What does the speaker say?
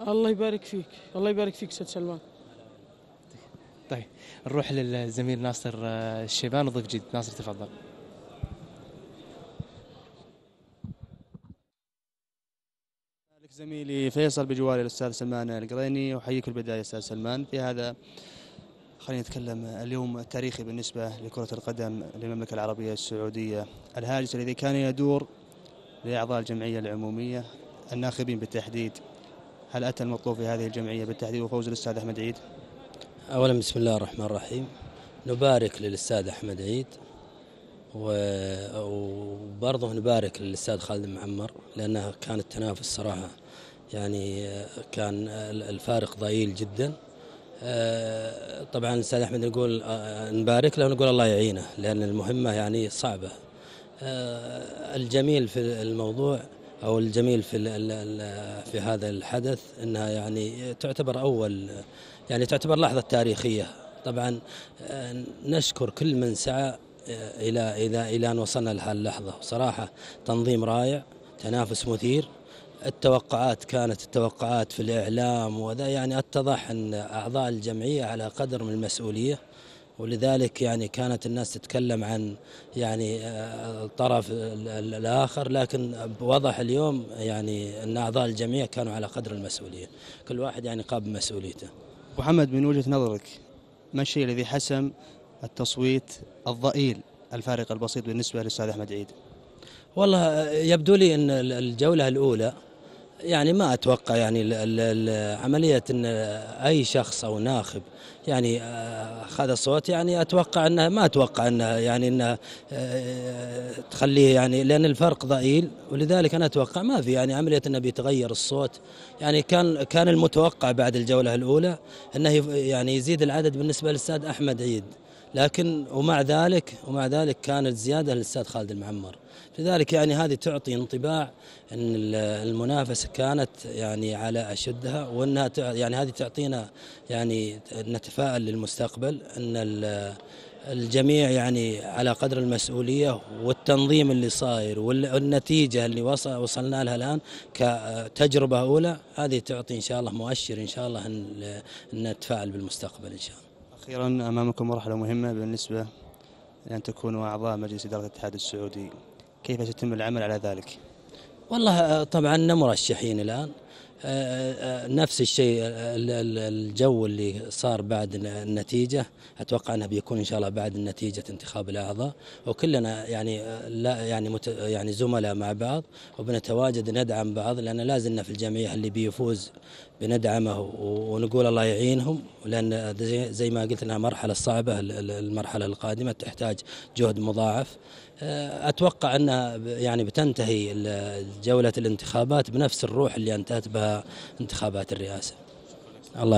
الله يبارك فيك، الله يبارك فيك استاذ سلمان. طيب نروح للزميل ناصر الشيبان وضيف جديد. ناصر تفضل. لك زميلي فيصل بجواري الأستاذ سلمان القريني، أحييك البداية أستاذ سلمان في هذا. خلينا نتكلم اليوم التاريخي بالنسبة لكرة القدم للمملكة العربية السعودية، الهاجس الذي كان يدور لأعضاء الجمعية العمومية الناخبين بالتحديد، هل أتى المطلوب في هذه الجمعية بالتحديد وفوز الأستاذ أحمد عيد؟ أولا بسم الله الرحمن الرحيم، نبارك للأستاذ أحمد عيد وبرضه نبارك للأستاذ خالد معمر، لأنها كان التنافس صراحة يعني كان الفارق ضئيل جدا. طبعا الأستاذ أحمد نقول نبارك له ونقول الله يعينه، لأن المهمة يعني صعبة. الجميل في الموضوع أو الجميل في هذا الحدث أنها يعني تعتبر لحظة تاريخية. طبعا نشكر كل من سعى إلى أن وصلنا لهذه اللحظة. صراحة تنظيم رائع، تنافس مثير. كانت التوقعات في الإعلام وذا يعني اتضح أن أعضاء الجمعية على قدر من المسؤولية، ولذلك يعني كانت الناس تتكلم عن يعني الطرف الآخر، لكن وضح اليوم يعني أن أعضاء الجمعية كانوا على قدر المسؤولية، كل واحد يعني قام بمسؤوليته. محمد، من وجهة نظرك ما الشيء الذي حسم التصويت الضئيل الفارق البسيط بالنسبة للأستاذ أحمد عيد؟ والله يبدو لي أن الجولة الأولى يعني ما أتوقع يعني عملية أن أي شخص أو ناخب يعني أخذ الصوت، يعني ما أتوقع أنه يعني أنه تخليه يعني، لأن الفرق ضئيل، ولذلك أنا أتوقع ما في يعني عملية أنه بيتغير الصوت. يعني كان المتوقع بعد الجولة الأولى أنه يعني يزيد العدد بالنسبة للأستاذ أحمد عيد، لكن ومع ذلك كانت زيادة للأستاذ خالد المعمر. لذلك يعني هذه تعطي انطباع أن المنافسة كانت يعني على أشدها، وأنها يعني هذه تعطينا يعني نتفائل للمستقبل أن الجميع يعني على قدر المسؤولية، والتنظيم اللي صاير والنتيجة اللي وصلنا لها الآن كتجربة أولى، هذه تعطي إن شاء الله مؤشر إن شاء الله أن نتفائل بالمستقبل إن شاء الله. أخيرا، أمامكم مرحلة مهمة بالنسبة لأن تكونوا أعضاء مجلس إدارة الاتحاد السعودي، كيف سيتم العمل على ذلك؟ والله طبعا مرشحين الآن، نفس الشيء الجو اللي صار بعد النتيجة أتوقع أنه بيكون إن شاء الله بعد نتيجة انتخاب الأعضاء، وكلنا يعني لا يعني زملاء مع بعض، وبنتواجد ندعم بعض، لأن لازلنا في الجمعية اللي بيفوز بندعمه ونقول الله يعينهم، لأن زي ما قلت أنها مرحلة صعبة، المرحلة القادمة تحتاج جهد مضاعف. أتوقع أنها يعني بتنتهي جولة الانتخابات بنفس الروح اللي انتهت بها انتخابات الرئاسة. الله